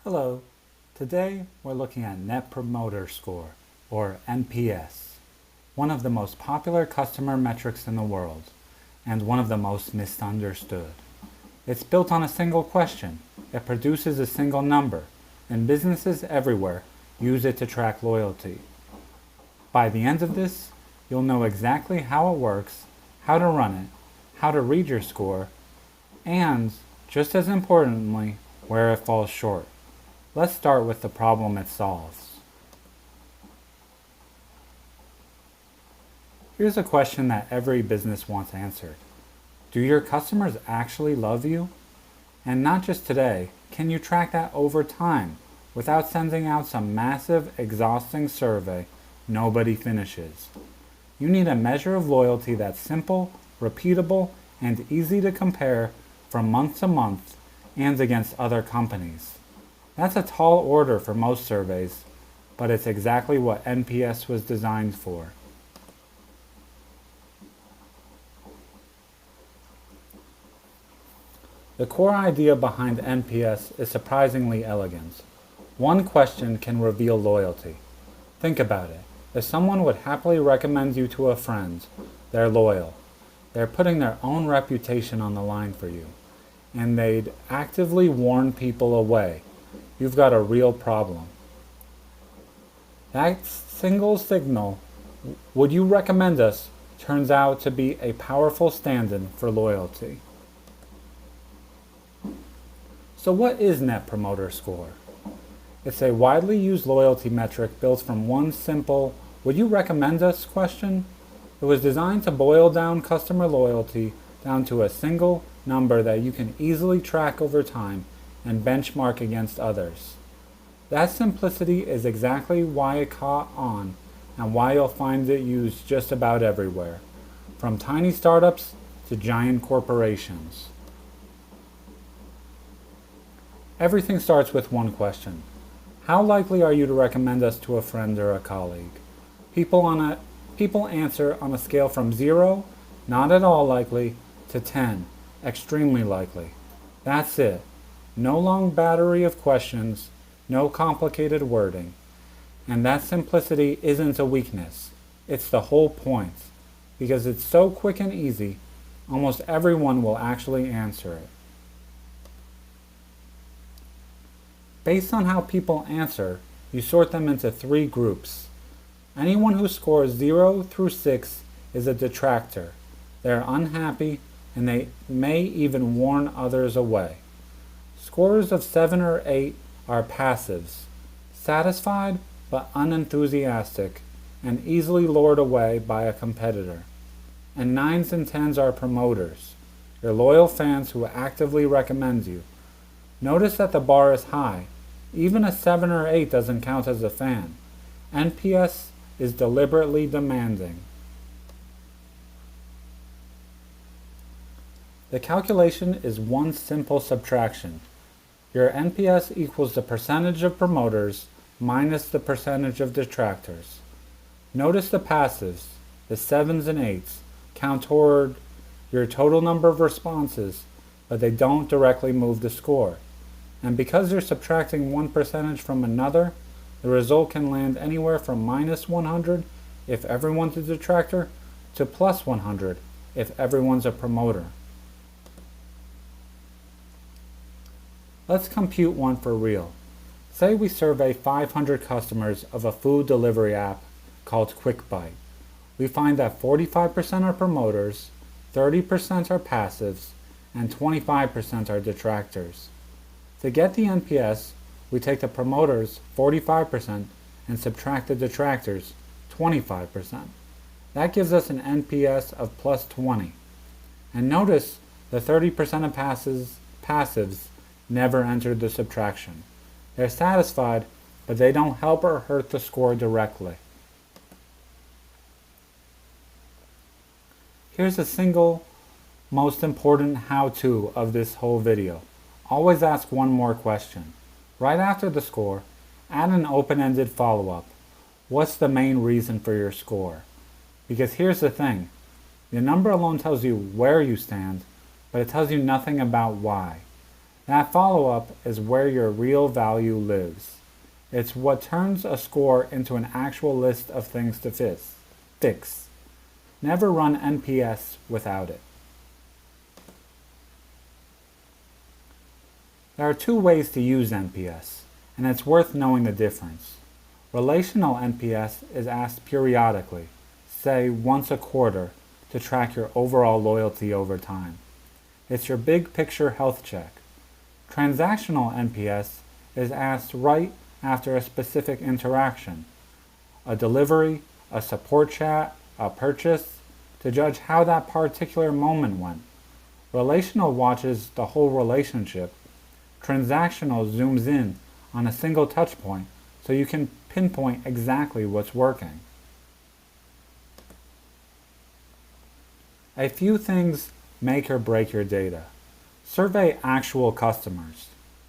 Hello. Today we're looking at Net Promoter Score, or NPS, one of the most popular customer metrics in the world, and one of the most misunderstood. It's built on a single question. It produces a single number, and businesses everywhere use it to track loyalty. By the end of this, you'll know exactly how it works, how to run it, how to read your score, and, just as importantly, where it falls short. Let's start with the problem it solves. Here's a question that every business wants answered. Do your customers actually love you? And not just today, can you track that over time without sending out some massive, exhausting survey nobody finishes? You need a measure of loyalty that's simple, repeatable, and easy to compare from month to month and against other companies. That's a tall order for most surveys, but it's exactly what NPS was designed for. The core idea behind NPS is surprisingly elegant. One question can reveal loyalty. Think about it. If someone would happily recommend you to a friend, they're loyal. They're putting their own reputation on the line for you, and they'd actively warn people away. You've got a real problem. That single signal, would you recommend us, turns out to be a powerful stand-in for loyalty. So what is Net Promoter Score? It's a widely used loyalty metric built from one simple, would you recommend us question? It was designed to boil down customer loyalty down to a single number that you can easily track over time and benchmark against others. That simplicity is exactly why it caught on and why you'll find it used just about everywhere, from tiny startups to giant corporations. Everything starts with one question. How likely are you to recommend us to a friend or a colleague? People answer on a scale from 0, not at all likely, to 10, extremely likely. That's it. No long battery of questions, no complicated wording. And that simplicity isn't a weakness. It's the whole point. Because it's so quick and easy, almost everyone will actually answer it. Based on how people answer, you sort them into 3 groups. Anyone who scores 0 through 6 is a detractor. They're unhappy, and they may even warn others away. Scores of 7 or 8 are passives, satisfied but unenthusiastic, and easily lured away by a competitor. And 9s and 10s are promoters, your loyal fans who actively recommend you. Notice that the bar is high. Even a 7 or 8 doesn't count as a fan. NPS is deliberately demanding. The calculation is one simple subtraction. Your NPS equals the percentage of promoters minus the percentage of detractors. Notice the passives, the 7s and 8s, count toward your total number of responses, but they don't directly move the score. And because you're subtracting one percentage from another, the result can land anywhere from minus 100 if everyone's a detractor to plus 100 if everyone's a promoter. Let's compute one for real. Say we survey 500 customers of a food delivery app called QuickBite. We find that 45% are promoters, 30% are passives, and 25% are detractors. To get the NPS, we take the promoters, 45%, and subtract the detractors, 25%. That gives us an NPS of plus 20. And notice the 30% of passives never entered the subtraction. They're satisfied, but they don't help or hurt the score directly. Here's a single, most important how-to of this whole video. Always ask one more question. Right after the score, add an open-ended follow-up. What's the main reason for your score? Because here's the thing. The number alone tells you where you stand, but it tells you nothing about why. That follow-up is where your real value lives. It's what turns a score into an actual list of things to fix. Never run NPS without it. There are two ways to use NPS, and it's worth knowing the difference. Relational NPS is asked periodically, say once a quarter, to track your overall loyalty over time. It's your big picture health check. Transactional NPS is asked right after a specific interaction, a delivery, a support chat, a purchase, to judge how that particular moment went. Relational watches the whole relationship. Transactional zooms in on a single touch point so you can pinpoint exactly what's working. A few things make or break your data. Survey actual customers,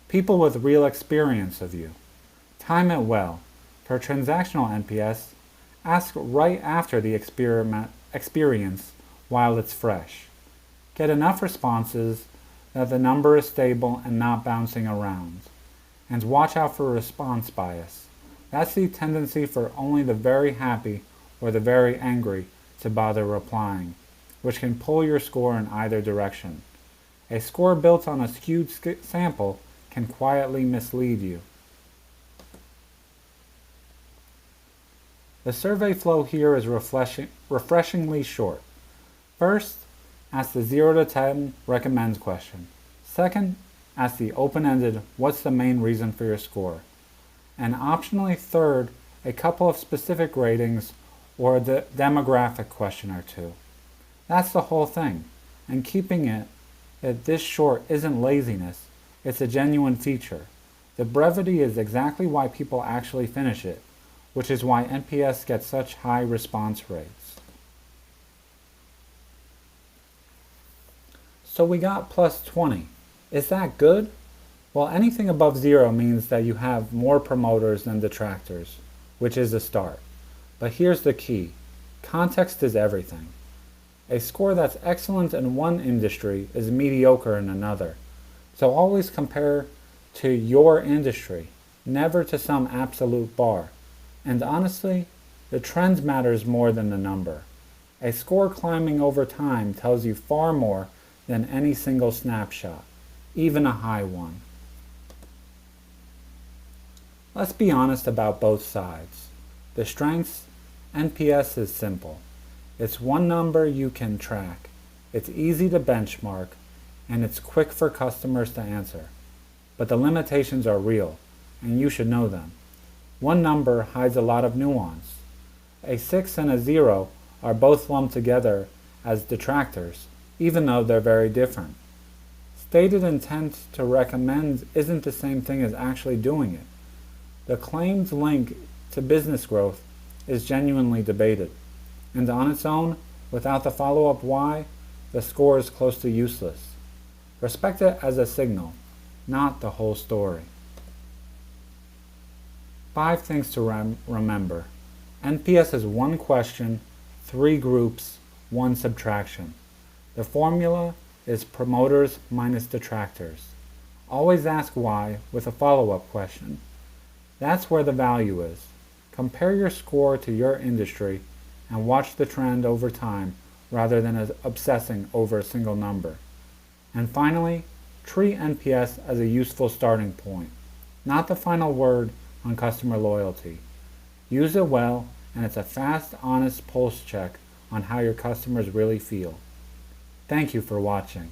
people with real experience of you. Time it well. For transactional NPS, ask right after the experience while it's fresh. Get enough responses that the number is stable and not bouncing around. And watch out for response bias. That's the tendency for only the very happy or the very angry to bother replying, which can pull your score in either direction. A score built on a skewed sample can quietly mislead you. The survey flow here is refreshingly short. First, ask the 0 to 10 recommends question. Second, ask the open-ended what's the main reason for your score. And optionally third, a couple of specific ratings or the demographic question or two. That's the whole thing, and keeping it this short isn't laziness, it's a genuine feature. The brevity is exactly why people actually finish it, which is why NPS gets such high response rates. So we got plus 20. Is that good? Well, anything above 0 means that you have more promoters than detractors, which is a start. But here's the key. Context is everything. A score that's excellent in one industry is mediocre in another. So always compare to your industry, never to some absolute bar. And honestly, the trend matters more than the number. A score climbing over time tells you far more than any single snapshot, even a high one. Let's be honest about both sides. The strengths, NPS is simple. It's one number you can track. It's easy to benchmark, and it's quick for customers to answer. But the limitations are real, and you should know them. One number hides a lot of nuance. A 6 and a 0 are both lumped together as detractors, even though they're very different. Stated intent to recommend isn't the same thing as actually doing it. The claimed link to business growth is genuinely debated, and on its own, without the follow-up why, the score is close to useless. Respect it as a signal, not the whole story. 5 things to remember. NPS is 1 question, 3 groups, 1 subtraction. The formula is promoters minus detractors. Always ask why with a follow-up question. That's where the value is. Compare your score to your industry and watch the trend over time rather than obsessing over a single number. And finally, treat NPS as a useful starting point, not the final word on customer loyalty. Use it well, and it's a fast, honest pulse check on how your customers really feel. Thank you for watching.